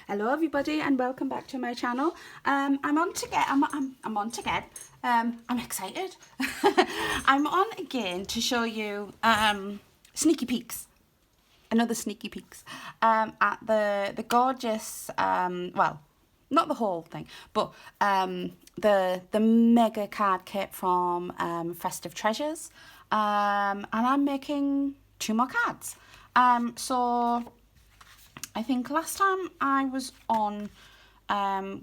Hello everybody and welcome back to my channel. I'm on again. I'm excited. I'm on again to show you sneaky peeks. Another sneaky peeks at the gorgeous well, not the whole thing, but the mega card kit from Festive Treasures, and I'm making 2 more cards. So I think last time I was on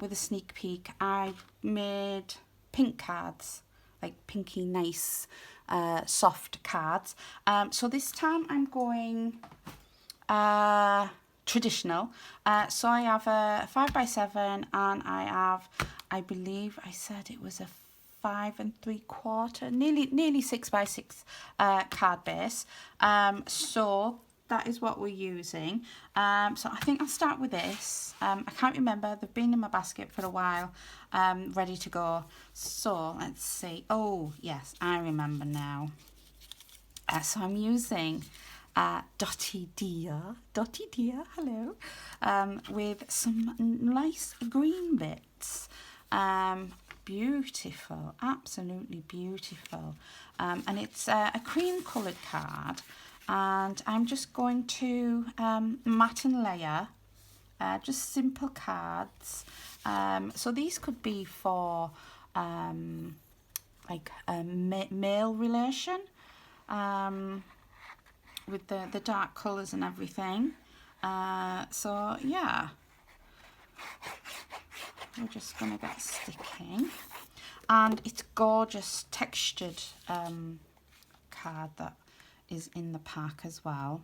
with a sneak peek, I made pink cards, like pinky nice soft cards. So this time I'm going traditional. So I have a 5x7 and I have, I believe I said it was a 5 3/4, nearly 6x6 card base. So that is what we're using. So I think I'll start with this. I can't remember, they've been in my basket for a while, ready to go. So let's see. Oh yes, I remember now. So I'm using Dobbie dear, hello, with some nice green bits. Beautiful, absolutely beautiful. And it's a cream coloured card, and I'm just going to mat and layer just simple cards. So these could be for like a male relation, with the dark colours and everything. So yeah, we're just gonna get sticking, and it's gorgeous textured card that is in the pack as well.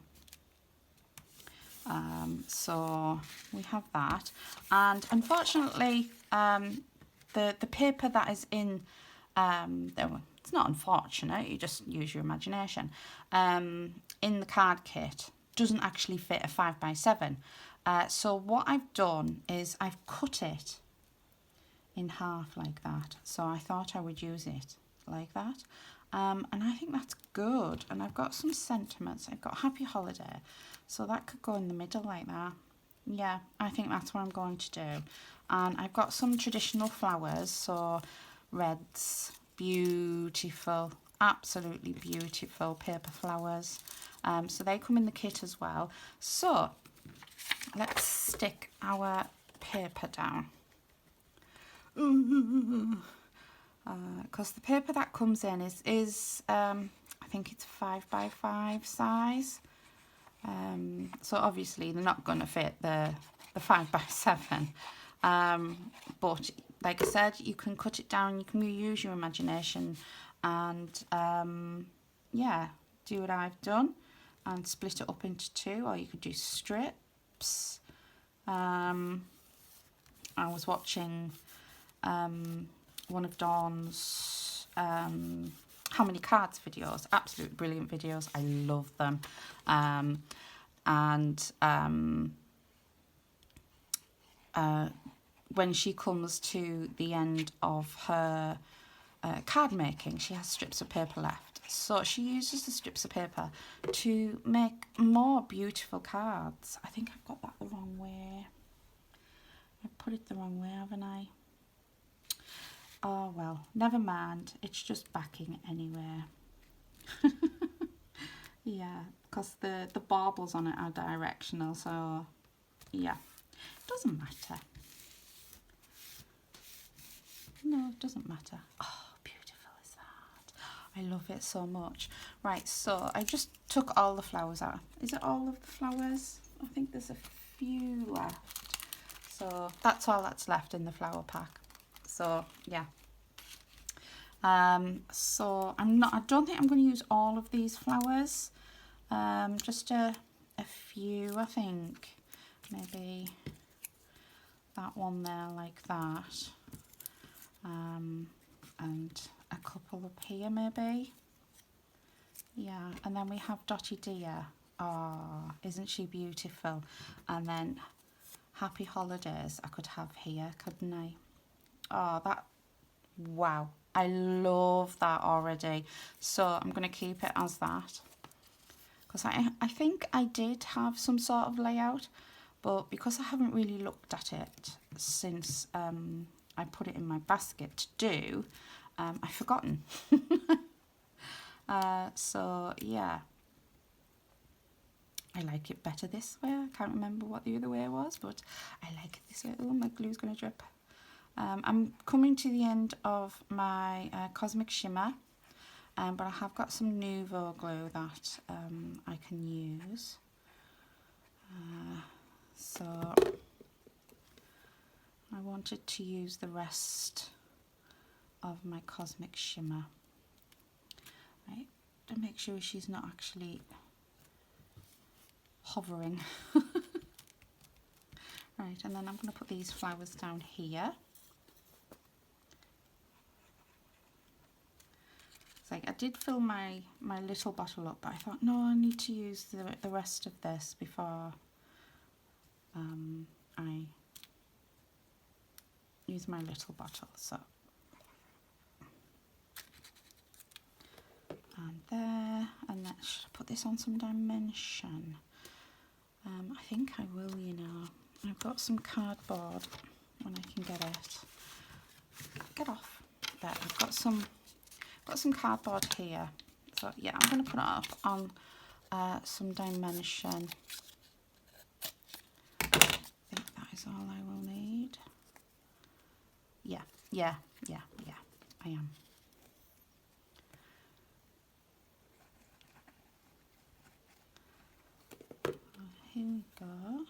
So we have that, and unfortunately the paper that is in it's not unfortunate, you just use your imagination, in the card kit doesn't actually fit a 5x7. So what I've done is I've cut it in half like that. So I thought I would use it like that. And I think that's good. And I've got some sentiments. I've got Happy Holiday. So that could go in the middle like that. Yeah, I think that's what I'm going to do. And I've got some traditional flowers. So reds, beautiful, absolutely beautiful paper flowers. So they come in the kit as well. So let's stick our paper down. Because the paper that comes in is I think it's 5x5 size. So obviously they're not going to fit the 5x7. But like I said, you can cut it down, you can use your imagination, and yeah, do what I've done and split it up into 2, or you could do strips. I was watching one of Dawn's How Many Cards videos, absolute brilliant videos, I love them. When she comes to the end of her card making, she has strips of paper left. So she uses the strips of paper to make more beautiful cards. I think I've got that the wrong way. I put it the wrong way, haven't I? Oh well, never mind. It's just backing anyway. Yeah, because the baubles on it are directional, so yeah, doesn't matter. No, it doesn't matter. Oh, beautiful is that. I love it so much. Right, so I just took all the flowers out. Is it all of the flowers? I think there's a few left. So that's all that's left in the flower pack. So yeah. So I don't think I'm going to use all of these flowers. Just a few, I think. Maybe that one there like that. And a couple up here maybe. Yeah, and then we have Dobbie dear. Oh, isn't she beautiful? And then Happy Holidays I could have here, couldn't I? Oh, that, wow, I love that already. So I'm going to keep it as that, because I think I did have some sort of layout, but because I haven't really looked at it since I put it in my basket to do, I've forgotten. So yeah, I like it better this way. I can't remember what the other way was, but I like it this way. Oh, my glue's going to drip. I'm coming to the end of my Cosmic Shimmer, but I have got some Nouveau glue that I can use. So I wanted to use the rest of my Cosmic Shimmer, right, to make sure she's not actually hovering. Right, and then I'm going to put these flowers down here. It's like I did fill my little bottle up, but I thought, no, I need to use the rest of this before I use my little bottle. So, and there, and then should I put this on some dimension? I think I will, you know. I've got some cardboard when I can get it. Get off. There, I've got some cardboard here. So yeah, I'm going to put it up on some dimension. I think that is all I will need. Yeah, I am. Here we go.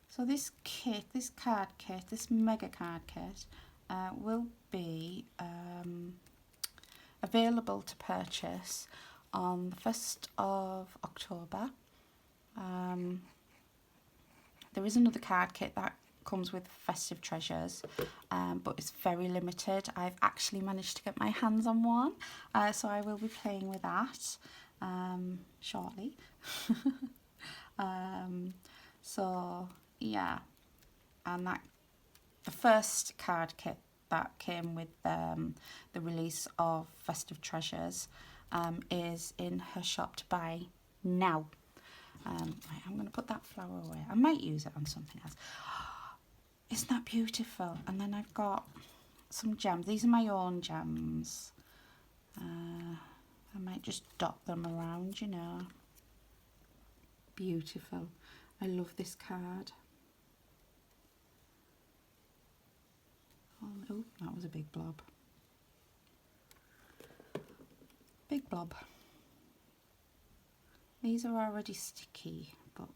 So this kit, this card kit, this mega card kit will be available to purchase on the 1st of October. There is another card kit that comes with Festive Treasures, but it's very limited. I've actually managed to get my hands on one, so I will be playing with that shortly. So yeah, and that the first card kit that came with the release of Festive Treasures is in her shop to buy now. Right, I'm going to put that flower away. I might use it on something else. Isn't that beautiful? And then I've got some gems. These are my own gems. I might just dot them around, you know. Beautiful. I love this card. Oh, that was a big blob. Big blob. These are already sticky, but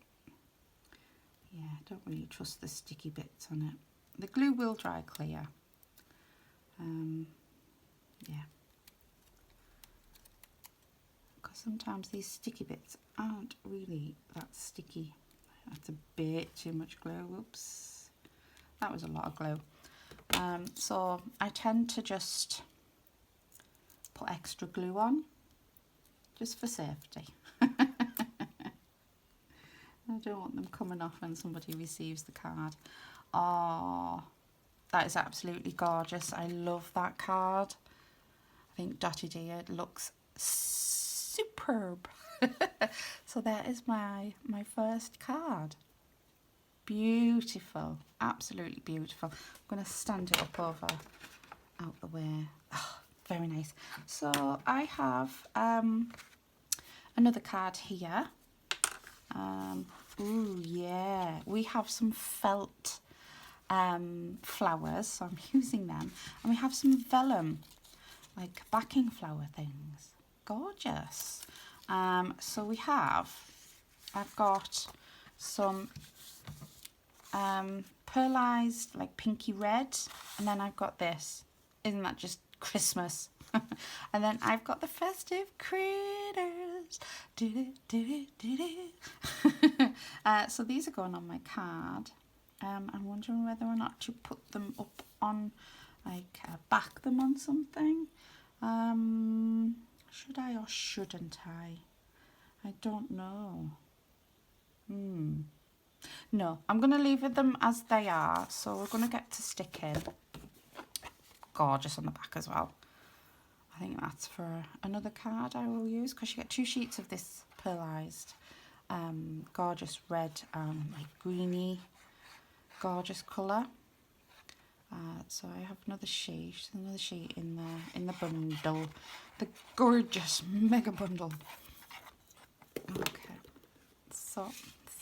yeah, I don't really trust the sticky bits on it. The glue will dry clear. Yeah. Because sometimes these sticky bits aren't really that sticky. That's a bit too much glue. Whoops. That was a lot of glue. So I tend to just put extra glue on, just for safety. I don't want them coming off when somebody receives the card. Oh, that is absolutely gorgeous. I love that card. I think Dottie Dear looks superb. So that is my first card. Beautiful, absolutely beautiful. I'm going to stand it up over out the way. Oh, very nice. So I have another card here. Ooh, yeah, we have some felt flowers, so I'm using them, and we have some vellum, like backing flower things. Gorgeous. So we have, I've got some pearlized, like pinky red, and then I've got this. Isn't that just Christmas? And then I've got the Festive Critters. So these are going on my card. I'm wondering whether or not to put them up on, like, back them on something. Should I or shouldn't I? I don't know. No, I'm going to leave them as they are. So we're going to get to sticking. Gorgeous on the back as well. I think that's for another card I will use, because you get 2 sheets of this pearlized gorgeous red and like greeny gorgeous colour. So I have another sheet in the bundle, the gorgeous mega bundle. Okay, so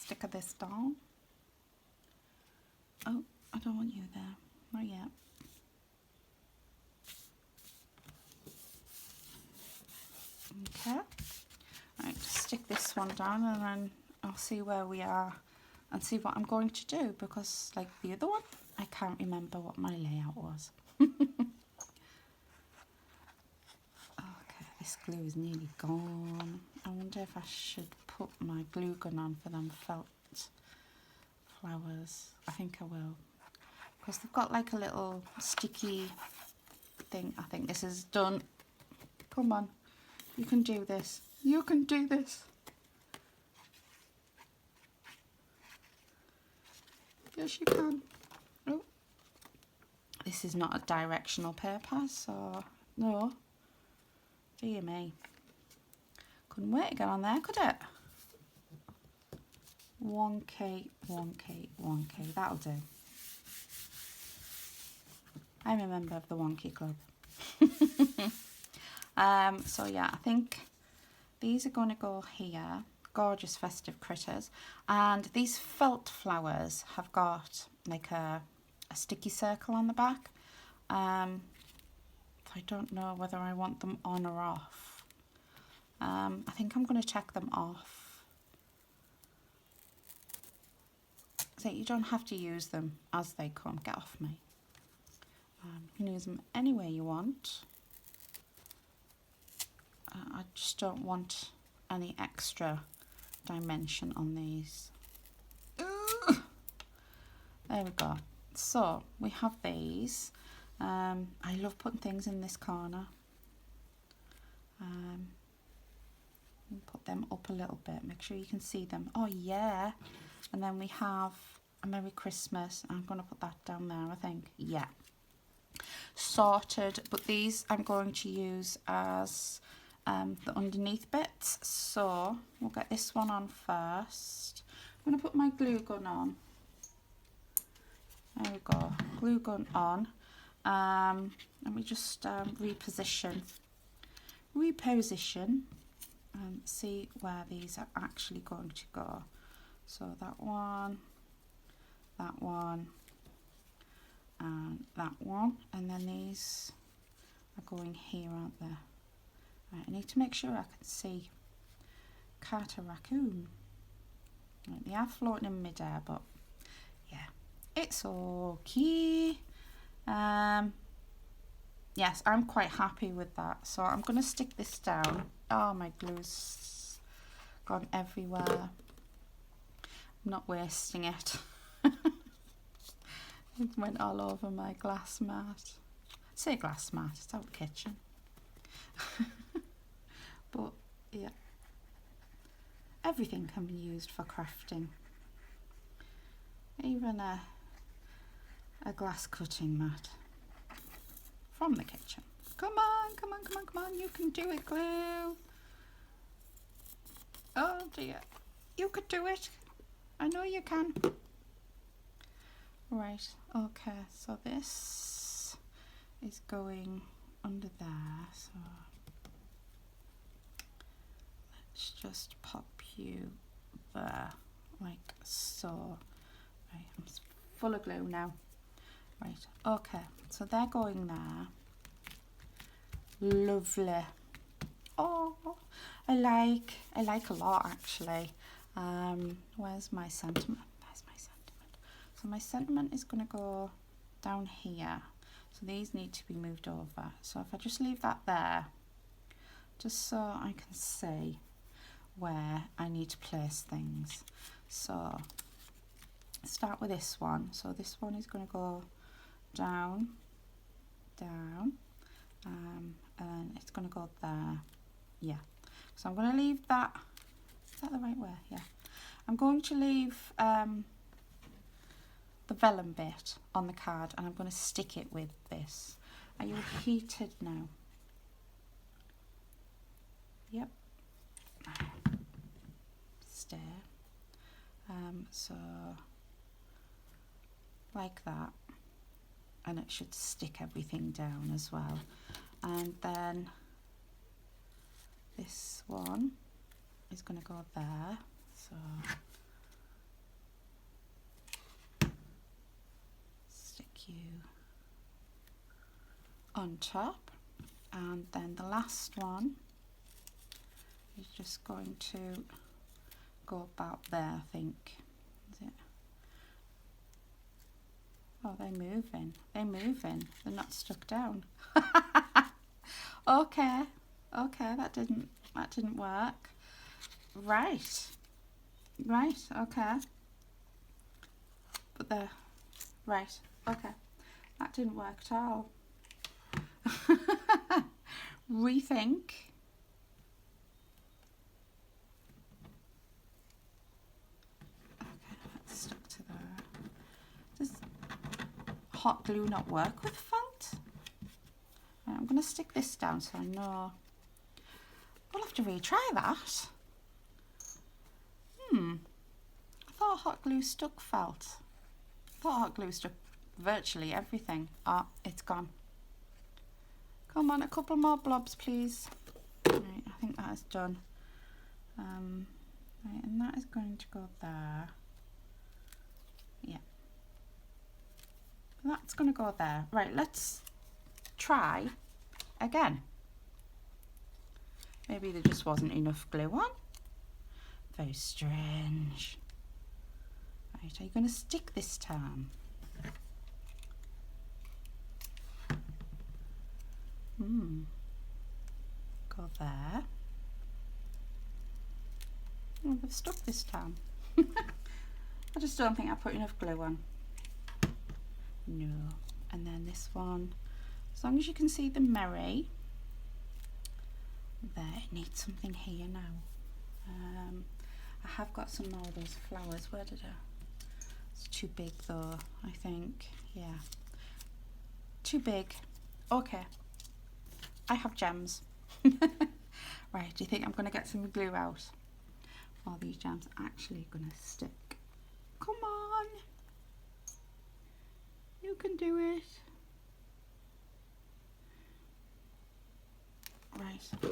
stick of this down. Oh, I don't want you there, not yet. Okay, right, stick this one down and then I'll see where we are and see what I'm going to do, because like the other one, I can't remember what my layout was. Okay, this glue is nearly gone. I wonder if I should put my glue gun on for them felt flowers. I think I will, because they've got like a little sticky thing. I think this is done. Come on, you can do this. You can do this. Yes, you can. Oh, this is not a directional paper, so no. Dear me. Couldn't wait to get on there, could it? 1K, 1K, 1K. That'll do. I'm a member of the Wonky Club. So yeah, I think these are going to go here. Gorgeous festive critters, and these felt flowers have got like a sticky circle on the back. I don't know whether I want them on or off. I think I'm going to check them off. So you don't have to use them as they come. Get off me. You can use them any way you want. I just don't want any extra dimension on these. Ugh. There we go. So we have these. I love putting things in this corner. Put them up a little bit, make sure you can see them. Oh yeah. And then we have a Merry Christmas. I'm going to put that down there, I think. Yeah, sorted. But these I'm going to use as the underneath bits, so we'll get this one on first. I'm going to put my glue gun on. There we go, glue gun on. Let me just reposition and see where these are actually going to go. So that one, and that one, and then these are going here, aren't they? Right, I need to make sure I can see Carter Raccoon. Right, they are floating in midair, but yeah, it's okay. Yes, I'm quite happy with that. So I'm going to stick this down. Oh, my glue's gone everywhere. I'm not wasting it. It went all over my glass mat. I say glass mat, it's out the kitchen. But yeah, everything can be used for crafting. Even a glass cutting mat from the kitchen. Come on, come on, come on, come on, you can do it, glue. Oh dear, you could do it. I know you can. Right, okay, so this is going under there, so let's just pop you there, like so. Right, I'm full of glue now. Right, okay, so they're going there. Lovely. Oh, I like a lot actually. Where's my sentiment? There's my sentiment. So my sentiment is going to go down here. So these need to be moved over. So if I just leave that there, just so I can see where I need to place things. So start with this one. So this one is going to go down, down, and it's going to go there. Yeah. So I'm going to leave that. Is that the right way? Yeah. I'm going to leave the vellum bit on the card, and I'm going to stick it with this. Are you heated now? Yep. stay. So like that, and it should stick everything down as well. And then this one is going to go there, so stick you on top, and then the last one is just going to go about there, I think. Is it? Oh, they're moving. They're moving. They're not stuck down. Okay. Okay, that didn't work. Right. Right, okay. But they're right, okay. That didn't work at all. Rethink. Okay, that's stuck to there. Does hot glue not work with felt? Right, I'm going to stick this down so I know. We'll have to retry that. I thought hot glue stuck felt. I thought hot glue stuck virtually everything. Ah, it's gone. Come on, a couple more blobs, please. Right, I think that is done. Right, and that is going to go there. Yeah. That's going to go there. Right, let's try again. Maybe there just wasn't enough glue on. Very strange. Right, are you going to stick this time? Go there. Oh, they've stuck this time. I just don't think I put enough glue on. No. And then this one, as long as you can see the Mary, there, it needs something here now. I have got some more of those flowers. Where did I? It's too big though, I think. Yeah. Too big. Okay. I have gems. Right, do you think I'm going to get some glue out? Are these gems actually going to stick? Come on. You can do it. Right. I'm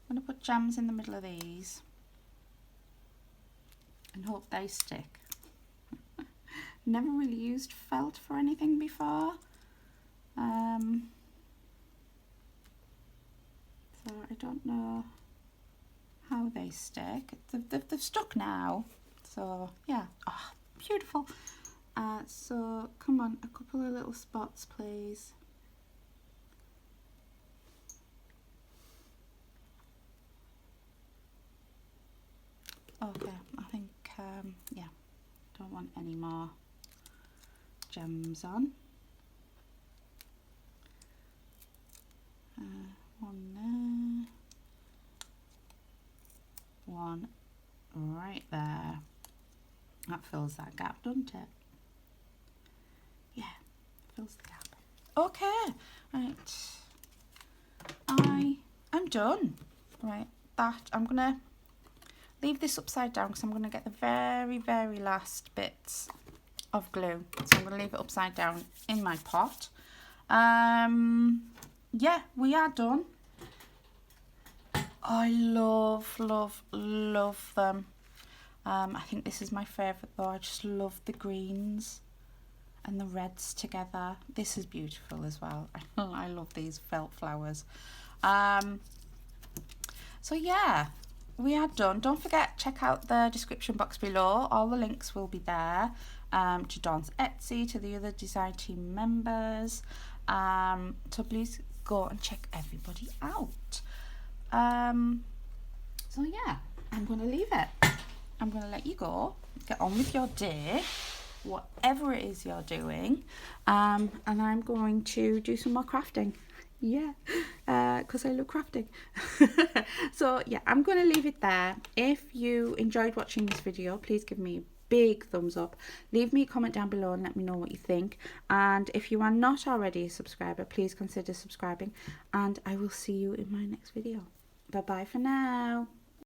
going to put gems in the middle of these and hope they stick. Never really used felt for anything before. So I don't know how they stick. They've stuck now. So yeah, oh, beautiful. So come on, a couple of little spots, please. Okay, I think yeah, don't want any more gems on. One there, one right there. That fills that gap, doesn't it? Yeah, fills the gap. Okay, right. I'm done. Right, that I'm gonna leave this upside down because I'm gonna get the very, very last bits of glue. So I'm gonna leave it upside down in my pot. Yeah, we are done. I love, love, love them. I think this is my favourite though. I just love the greens and the reds together. This is beautiful as well. I love these felt flowers. So yeah, we are done. Don't forget, check out the description box below. All the links will be there, to Dawn's Etsy, to the other design team members. So please go and check everybody out. So yeah, I'm going to leave it. I'm going to let you go, get on with your day, whatever it is you're doing, and I'm going to do some more crafting. Yeah, because I love crafting. So yeah, I'm going to leave it there. If you enjoyed watching this video, please give me a big thumbs up. Leave me a comment down below and let me know what you think. And if you are not already a subscriber, please consider subscribing. And I will see you in my next video. Bye bye for now.